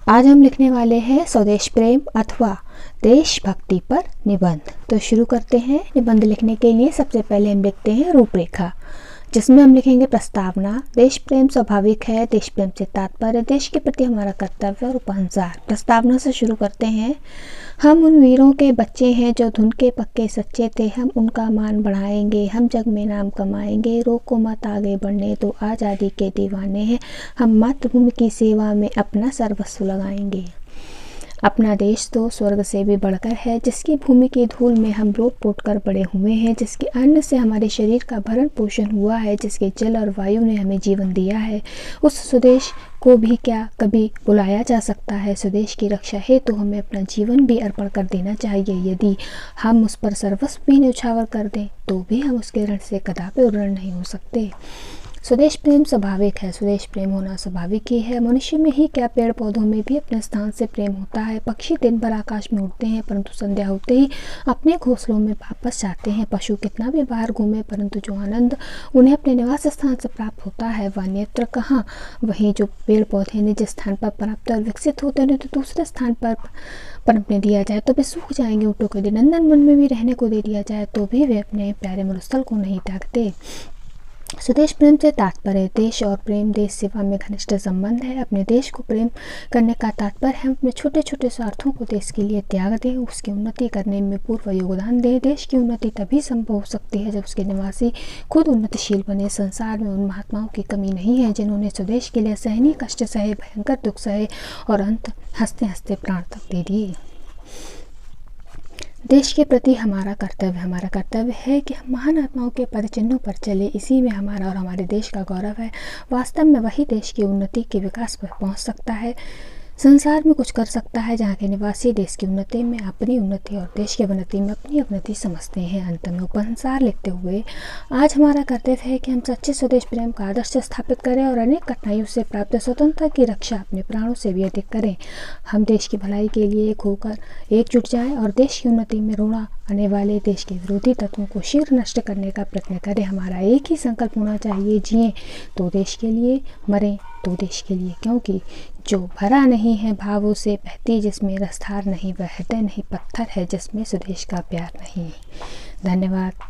आज हम लिखने वाले हैं स्वदेश प्रेम अथवा देशभक्ति पर निबंध। तो शुरू करते हैं। निबंध लिखने के लिए सबसे पहले हम लिखते हैं रूपरेखा, जिसमें हम लिखेंगे प्रस्तावना। देश प्रेम स्वाभाविक है, देश प्रेम से तात्पर्य देश के प्रति हमारा कर्तव्य और उपसंहार। प्रस्तावना से शुरू करते हैं। हम उन वीरों के बच्चे हैं जो धुन के पक्के सच्चे थे, हम उनका मान बढ़ाएंगे, हम जग में नाम कमाएंगे, रोको मत आगे बढ़ने तो आज़ादी के दीवाने हैं, हम मातृभूमि की सेवा में अपना सर्वस्व लगाएंगे। अपना देश तो स्वर्ग से भी बढ़कर है, जिसकी भूमि की धूल में हम रोप पोट कर बड़े हुए हैं, जिसके अन्न से हमारे शरीर का भरण पोषण हुआ है, जिसके जल और वायु ने हमें जीवन दिया है। उस स्वदेश को भी क्या कभी बुलाया जा सकता है? स्वदेश की रक्षा हेतु तो हमें अपना जीवन भी अर्पण कर देना चाहिए। यदि हम उस पर सर्वस्व भी न्यौछावर कर दें तो भी हम उसके ऋण से कदापि ऋण नहीं हो सकते। स्वदेश प्रेम स्वाभाविक है, स्वदेश प्रेम होना स्वाभाविक ही है। मनुष्य में ही क्या, पेड़ पौधों में भी अपने स्थान से प्रेम होता है। पक्षी दिन भर आकाश में उड़ते हैं, परंतु संध्या होते ही अपने घोंसलों में वापस जाते हैं। पशु कितना भी बाहर घूमे, परंतु जो आनंद उन्हें अपने निवास स्थान से प्राप्त होता है वह अन्यत्र कहाँ। वहीं जो पेड़ पौधे ने जिस स्थान पर प्राप्त और विकसित होते हैं तो दूसरे स्थान पर पनपने दिया जाए तो वे सूख जाएंगे। ऊँटों के लिए नंदन वन में भी रहने को दे दिया जाए तो भी वे अपने प्यारे मरुस्थल को नहीं त्यागते। स्वदेश प्रेम से तात्पर्य देश और प्रेम देश सेवा में घनिष्ठ संबंध है। अपने देश को प्रेम करने का तात्पर्य हम अपने छोटे छोटे स्वार्थों को देश के लिए त्याग दें, उसकी उन्नति करने में पूर्व योगदान दें। देश की उन्नति तभी संभव हो सकती है जब उसके निवासी खुद उन्नतिशील बने। संसार में उन महात्माओं की कमी नहीं है जिन्होंने स्वदेश के लिए सहनीय कष्ट सहे, भयंकर दुख सहे और अंत हंसते हंसते प्राण तक दे दिए। देश के प्रति हमारा कर्तव्य है कि हम महान आत्माओं के पदचिन्हों पर चले। इसी में हमारा और हमारे देश का गौरव है। वास्तव में वही देश की उन्नति के विकास पर पहुंच सकता है, संसार में कुछ कर सकता है, जहाँ के निवासी देश की उन्नति में अपनी उन्नति और देश की अवनति में अपनी अवनति समझते हैं। अंत में उपसंहार लिखते हुए आज हमारा कर्तव्य है कि हम सच्चे स्वदेश प्रेम का आदर्श स्थापित करें और अनेक कठिनाइयों से प्राप्त स्वतंत्रता की रक्षा अपने प्राणों से भी अधिक करें। हम देश की भलाई के लिए एक होकर एकजुट जाएं और देश की उन्नति में रोड़ा आने वाले देश के विरोधी तत्वों को शीघ्र नष्ट करने का प्रयत्न करें। हमारा एक ही संकल्प होना चाहिए, जिए तो देश के लिए, मरें तो देश के लिए, क्योंकि जो भरा नहीं है भावों से बहती जिसमें रसधार नहीं, वह हृदय नहीं पत्थर है जिसमें स्वदेश का प्यार नहीं। धन्यवाद।